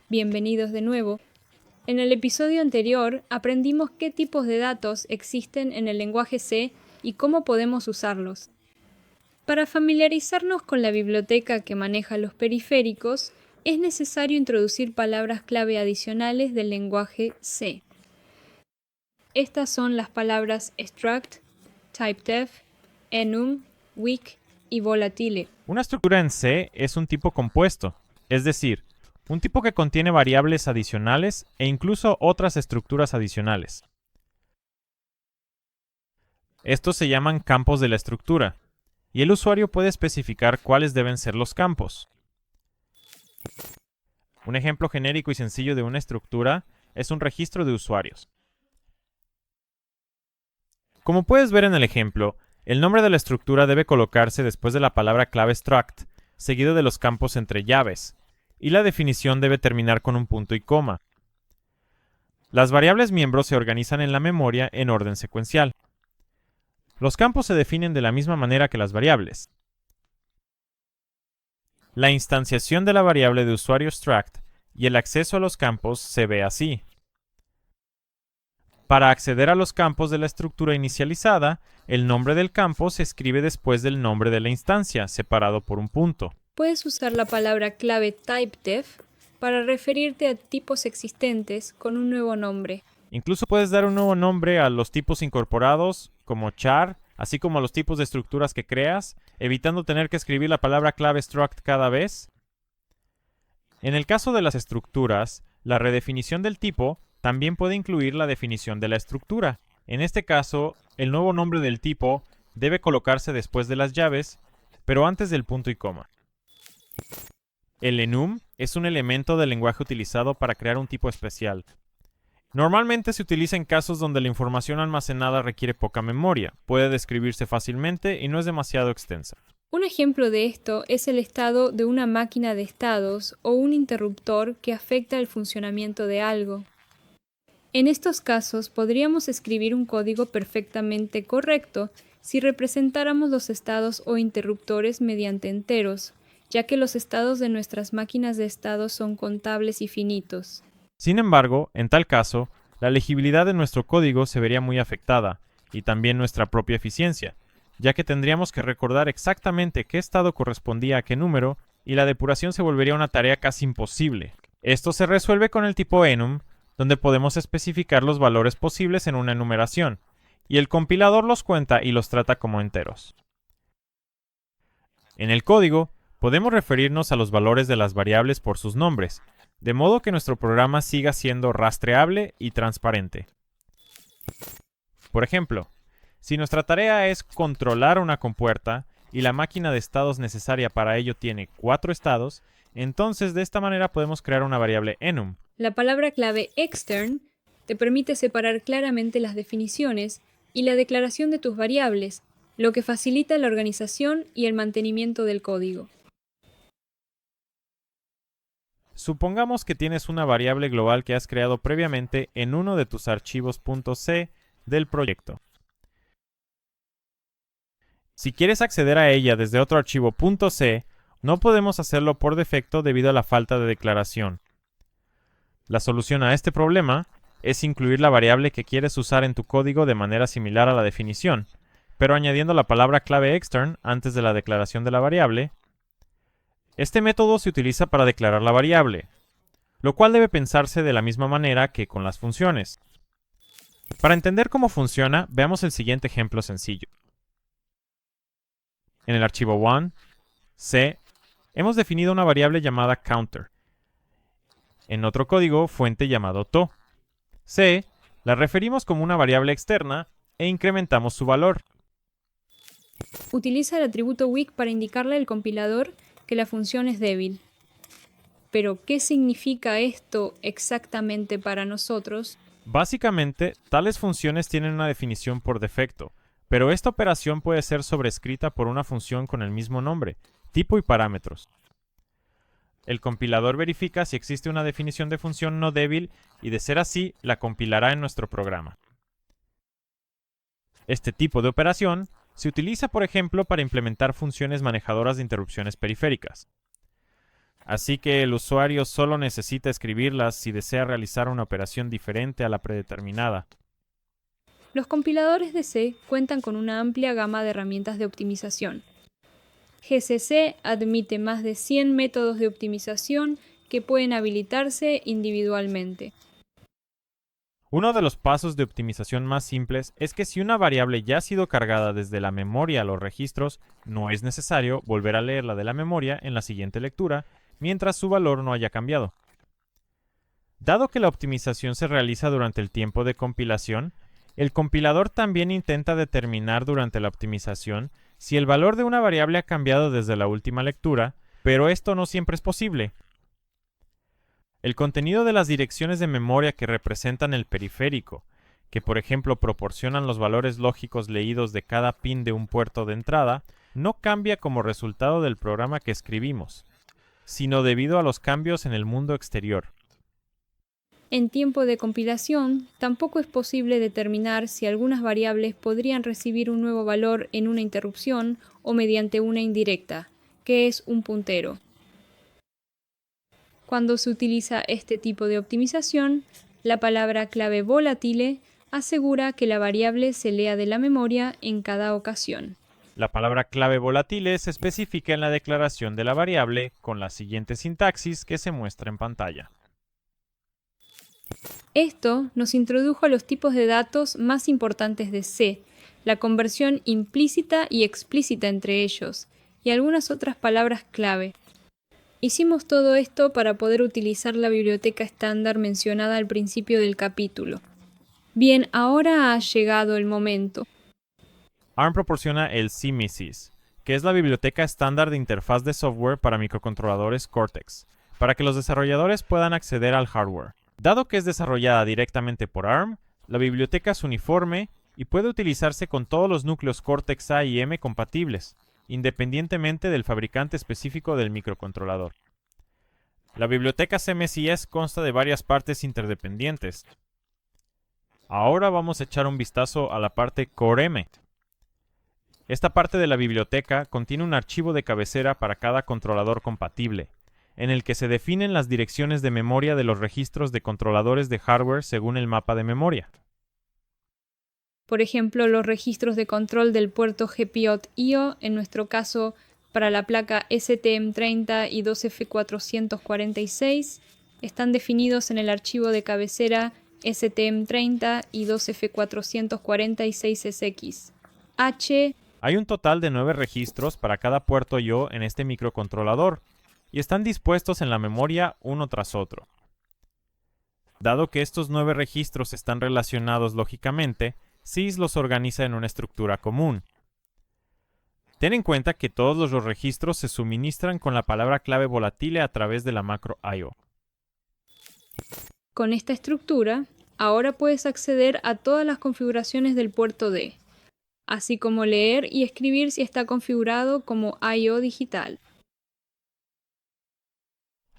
Bienvenidos de nuevo. En el episodio anterior aprendimos qué tipos de datos existen en el lenguaje C y cómo podemos usarlos. Para familiarizarnos con la biblioteca que maneja los periféricos, es necesario introducir palabras clave adicionales del lenguaje C. Estas son las palabras struct, typedef, enum, weak y volatile. Una estructura en C es un tipo compuesto, es decir, un tipo que contiene variables adicionales e incluso otras estructuras adicionales. Estos se llaman campos de la estructura, y el usuario puede especificar cuáles deben ser los campos. Un ejemplo genérico y sencillo de una estructura es un registro de usuarios. Como puedes ver en el ejemplo, el nombre de la estructura debe colocarse después de la palabra clave struct, seguido de los campos entre llaves, y la definición debe terminar con un punto y coma. Las variables miembros se organizan en la memoria en orden secuencial. Los campos se definen de la misma manera que las variables. La instanciación de la variable de usuario struct y el acceso a los campos se ve así. Para acceder a los campos de la estructura inicializada, el nombre del campo se escribe después del nombre de la instancia, separado por un punto. Puedes usar la palabra clave typedef para referirte a tipos existentes con un nuevo nombre. Incluso puedes dar un nuevo nombre a los tipos incorporados, como char, así como a los tipos de estructuras que creas, evitando tener que escribir la palabra clave struct cada vez. En el caso de las estructuras, la redefinición del tipo también puede incluir la definición de la estructura. En este caso, el nuevo nombre del tipo debe colocarse después de las llaves, pero antes del punto y coma. El enum es un elemento del lenguaje utilizado para crear un tipo especial. Normalmente se utiliza en casos donde la información almacenada requiere poca memoria, puede describirse fácilmente y no es demasiado extensa. Un ejemplo de esto es el estado de una máquina de estados o un interruptor que afecta el funcionamiento de algo. En estos casos podríamos escribir un código perfectamente correcto si representáramos los estados o interruptores mediante enteros, ya que los estados de nuestras máquinas de estados son contables y finitos. Sin embargo, en tal caso, la legibilidad de nuestro código se vería muy afectada, y también nuestra propia eficiencia, ya que tendríamos que recordar exactamente qué estado correspondía a qué número, y la depuración se volvería una tarea casi imposible. Esto se resuelve con el tipo enum, donde podemos especificar los valores posibles en una enumeración, y el compilador los cuenta y los trata como enteros. En el código, podemos referirnos a los valores de las variables por sus nombres, de modo que nuestro programa siga siendo rastreable y transparente. Por ejemplo, si nuestra tarea es controlar una compuerta y la máquina de estados necesaria para ello tiene 4 estados, entonces de esta manera podemos crear una variable enum. La palabra clave extern te permite separar claramente las definiciones y la declaración de tus variables, lo que facilita la organización y el mantenimiento del código. Supongamos que tienes una variable global que has creado previamente en uno de tus archivos .c del proyecto. Si quieres acceder a ella desde otro archivo .c, no podemos hacerlo por defecto debido a la falta de declaración. La solución a este problema es incluir la variable que quieres usar en tu código de manera similar a la definición, pero añadiendo la palabra clave extern antes de la declaración de la variable. Este método se utiliza para declarar la variable, lo cual debe pensarse de la misma manera que con las funciones. Para entender cómo funciona, veamos el siguiente ejemplo sencillo. En el archivo 1, C, hemos definido una variable llamada counter. En otro código fuente llamado to. C, la referimos como una variable externa e incrementamos su valor. Utiliza el atributo weak para indicarle al compilador que la función es débil. Pero, ¿qué significa esto exactamente para nosotros? Básicamente, tales funciones tienen una definición por defecto, pero esta operación puede ser sobrescrita por una función con el mismo nombre, tipo y parámetros. El compilador verifica si existe una definición de función no débil y, de ser así, la compilará en nuestro programa. Este tipo de operación se utiliza, por ejemplo, para implementar funciones manejadoras de interrupciones periféricas. así que el usuario solo necesita escribirlas si desea realizar una operación diferente a la predeterminada. Los compiladores de C cuentan con una amplia gama de herramientas de optimización. GCC admite más de 100 métodos de optimización que pueden habilitarse individualmente. Uno de los pasos de optimización más simples es que si una variable ya ha sido cargada desde la memoria a los registros, no es necesario volver a leerla de la memoria en la siguiente lectura, mientras su valor no haya cambiado. Dado que la optimización se realiza durante el tiempo de compilación, el compilador también intenta determinar durante la optimización si el valor de una variable ha cambiado desde la última lectura, pero esto no siempre es posible. El contenido de las direcciones de memoria que representan el periférico, que por ejemplo proporcionan los valores lógicos leídos de cada pin de un puerto de entrada, no cambia como resultado del programa que escribimos, sino debido a los cambios en el mundo exterior. En tiempo de compilación, tampoco es posible determinar si algunas variables podrían recibir un nuevo valor en una interrupción o mediante una indirecta, que es un puntero. Cuando se utiliza este tipo de optimización, la palabra clave volatile asegura que la variable se lea de la memoria en cada ocasión. La palabra clave volatile se especifica en la declaración de la variable con la siguiente sintaxis que se muestra en pantalla. Esto nos introdujo a los tipos de datos más importantes de C, la conversión implícita y explícita entre ellos, y algunas otras palabras clave. Hicimos todo esto para poder utilizar la biblioteca estándar mencionada al principio del capítulo. Bien, ahora ha llegado el momento. ARM proporciona el CMSIS, que es la biblioteca estándar de interfaz de software para microcontroladores Cortex, para que los desarrolladores puedan acceder al hardware. Dado que es desarrollada directamente por ARM, la biblioteca es uniforme y puede utilizarse con todos los núcleos Cortex A y M compatibles, independientemente del fabricante específico del microcontrolador. La biblioteca CMSIS consta de varias partes interdependientes. Ahora vamos a echar un vistazo a la parte Core M. Esta parte de la biblioteca contiene un archivo de cabecera para cada controlador compatible, en el que se definen las direcciones de memoria de los registros de controladores de hardware según el mapa de memoria. Por ejemplo, los registros de control del puerto GPIO-IO, en nuestro caso para la placa STM30 y 2F446, están definidos en el archivo de cabecera STM30 y 2F446SX. Hay un total de 9 registros para cada puerto I/O en este microcontrolador, y están dispuestos en la memoria uno tras otro. Dado que estos 9 registros están relacionados lógicamente, SIS los organiza en una estructura común. Ten en cuenta que todos los registros se suministran con la palabra clave volatile a través de la macro IO. Con esta estructura, ahora puedes acceder a todas las configuraciones del puerto D, así como leer y escribir si está configurado como I/O digital.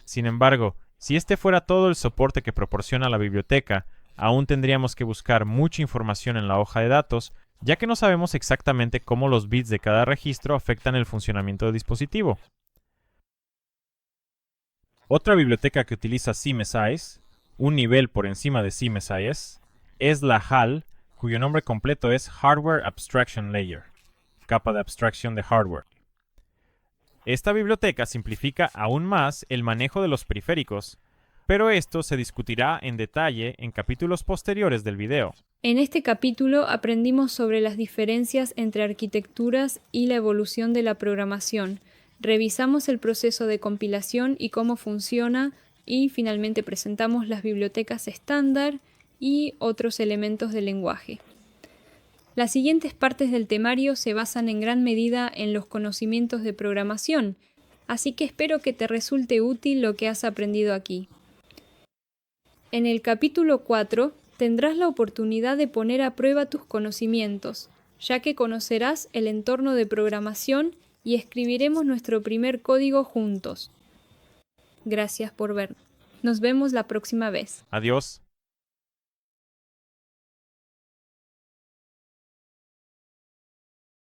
Sin embargo, si este fuera todo el soporte que proporciona la biblioteca, aún tendríamos que buscar mucha información en la hoja de datos, ya que no sabemos exactamente cómo los bits de cada registro afectan el funcionamiento del dispositivo. Otra biblioteca que utiliza CMSIS, un nivel por encima de CMSIS, es la HAL, cuyo nombre completo es Hardware Abstraction Layer, capa de abstracción de hardware. Esta biblioteca simplifica aún más el manejo de los periféricos, pero esto se discutirá en detalle en capítulos posteriores del video. En este capítulo aprendimos sobre las diferencias entre arquitecturas y la evolución de la programación. Revisamos el proceso de compilación y cómo funciona, y finalmente presentamos las bibliotecas estándar y otros elementos del lenguaje. Las siguientes partes del temario se basan en gran medida en los conocimientos de programación, así que espero que te resulte útil lo que has aprendido aquí. En el capítulo 4 tendrás la oportunidad de poner a prueba tus conocimientos, ya que conocerás el entorno de programación y escribiremos nuestro primer código juntos. Gracias por ver. Nos vemos la próxima vez. Adiós.